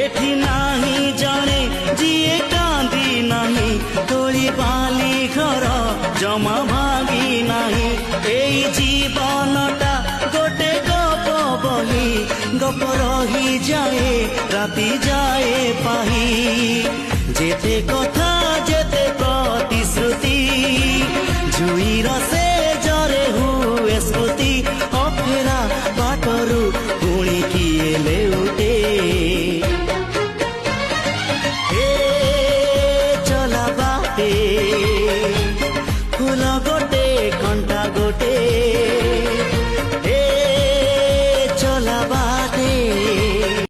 एठी नाही जणे जिए कांदी नाही तोली बाली घर जमा भांगी नाही एई जीवनटा गोटे गप बही गप रही जाए राति जाए पाही जेते कथा